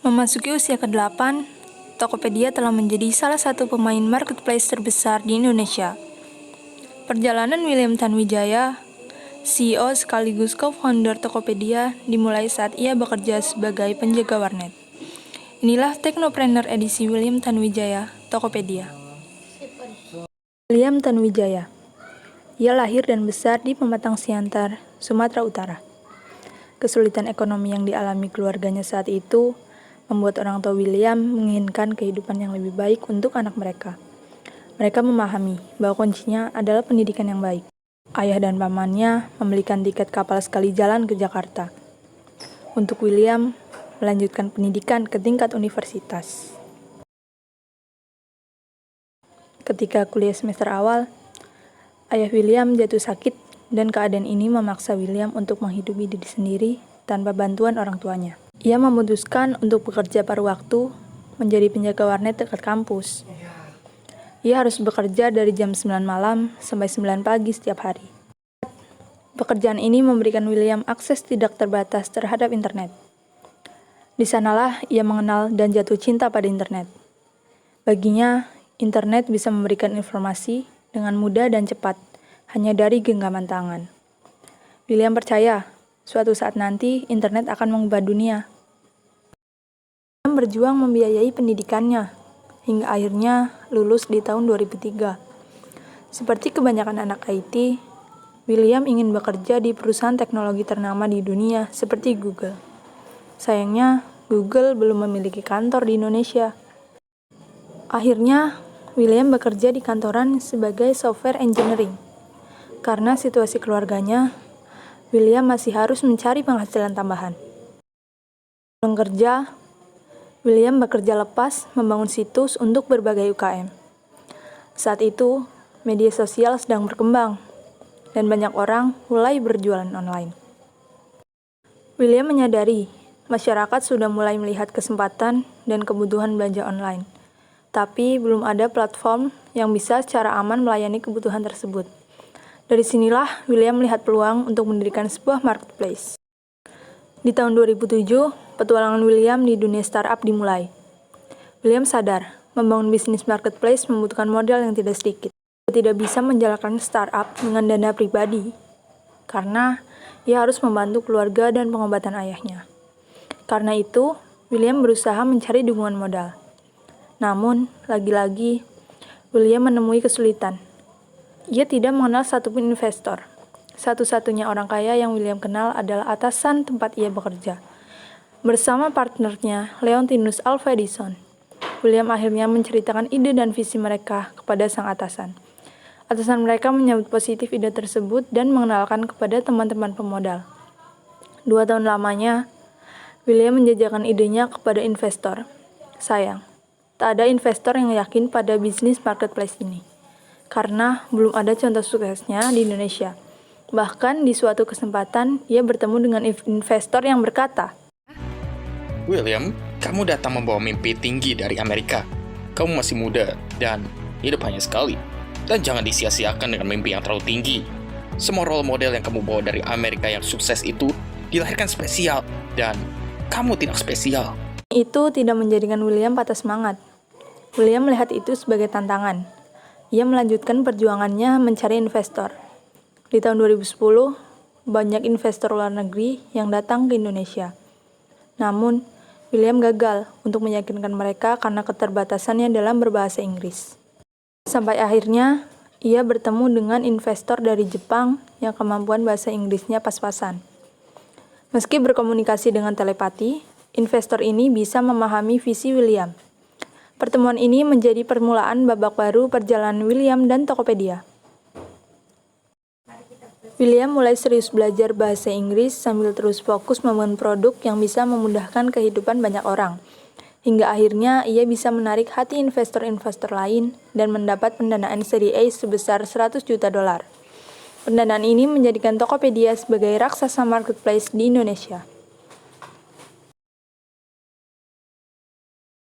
Memasuki usia ke-8, Tokopedia telah menjadi salah satu pemain marketplace terbesar di Indonesia. Perjalanan William Tanuwijaya, CEO sekaligus co-founder Tokopedia, dimulai saat ia bekerja sebagai penjaga warnet. Inilah Teknopreneur edisi William Tanuwijaya, Tokopedia. William Tanuwijaya. Ia lahir dan besar di Pematang Siantar, Sumatera Utara. Kesulitan ekonomi yang dialami keluarganya saat itu membuat orang tua William menginginkan kehidupan yang lebih baik untuk anak mereka. Mereka memahami bahwa kuncinya adalah pendidikan yang baik. Ayah dan pamannya membelikan tiket kapal sekali jalan ke Jakarta untuk William melanjutkan pendidikan ke tingkat universitas. Ketika kuliah semester awal, ayah William jatuh sakit dan keadaan ini memaksa William untuk menghidupi diri sendiri tanpa bantuan orang tuanya. Ia memutuskan untuk bekerja paruh waktu menjadi penjaga warnet dekat kampus. Ia harus bekerja dari jam 9 malam sampai 9 pagi setiap hari. Pekerjaan ini memberikan William akses tidak terbatas terhadap internet. Di sanalah ia mengenal dan jatuh cinta pada internet. Baginya, internet bisa memberikan informasi dengan mudah dan cepat, hanya dari genggaman tangan. William percaya, suatu saat nanti internet akan mengubah dunia. William berjuang membiayai pendidikannya, hingga akhirnya lulus di tahun 2003. Seperti kebanyakan anak IT, William ingin bekerja di perusahaan teknologi ternama di dunia seperti Google. Sayangnya, Google belum memiliki kantor di Indonesia. Akhirnya, William bekerja di kantoran sebagai software engineering. Karena situasi keluarganya, William masih harus mencari penghasilan tambahan. Sebelum kerja, William bekerja lepas membangun situs untuk berbagai UKM. Saat itu, media sosial sedang berkembang, dan banyak orang mulai berjualan online. William menyadari masyarakat sudah mulai melihat kesempatan dan kebutuhan belanja online. Tapi belum ada platform yang bisa secara aman melayani kebutuhan tersebut. Dari sinilah William melihat peluang untuk mendirikan sebuah marketplace. Di tahun 2007, petualangan William di dunia startup dimulai. William sadar, membangun bisnis marketplace membutuhkan modal yang tidak sedikit. Dia tidak bisa menjalankan startup dengan dana pribadi, karena ia harus membantu keluarga dan pengobatan ayahnya. Karena itu, William berusaha mencari dukungan modal. Namun, lagi-lagi, William menemui kesulitan. Ia tidak mengenal satupun investor. Satu-satunya orang kaya yang William kenal adalah atasan tempat ia bekerja. Bersama partnernya, Leontinus Alva Edison, William akhirnya menceritakan ide dan visi mereka kepada sang atasan. Atasan mereka menyambut positif ide tersebut dan mengenalkan kepada teman-teman pemodal. 2 tahun lamanya, William menjajakan idenya kepada investor. Sayang, tak ada investor yang yakin pada bisnis marketplace ini, karena belum ada contoh suksesnya di Indonesia. Bahkan di suatu kesempatan, ia bertemu dengan investor yang berkata, William, kamu datang membawa mimpi tinggi dari Amerika. Kamu masih muda dan hidup hanya sekali. Dan jangan disia-siakan dengan mimpi yang terlalu tinggi. Semua role model yang kamu bawa dari Amerika yang sukses itu dilahirkan spesial, dan kamu tidak spesial. Itu tidak menjadikan William patah semangat. William melihat itu sebagai tantangan. Ia melanjutkan perjuangannya mencari investor. Di tahun 2010, banyak investor luar negeri yang datang ke Indonesia. Namun, William gagal untuk meyakinkan mereka karena keterbatasannya dalam berbahasa Inggris. Sampai akhirnya, ia bertemu dengan investor dari Jepang yang kemampuan bahasa Inggrisnya pas-pasan. Meski berkomunikasi dengan telepati, investor ini bisa memahami visi William. Pertemuan ini menjadi permulaan babak baru perjalanan William dan Tokopedia. William mulai serius belajar bahasa Inggris sambil terus fokus membangun produk yang bisa memudahkan kehidupan banyak orang. Hingga akhirnya ia bisa menarik hati investor-investor lain dan mendapat pendanaan seri A sebesar $100 juta. Pendanaan ini menjadikan Tokopedia sebagai raksasa marketplace di Indonesia.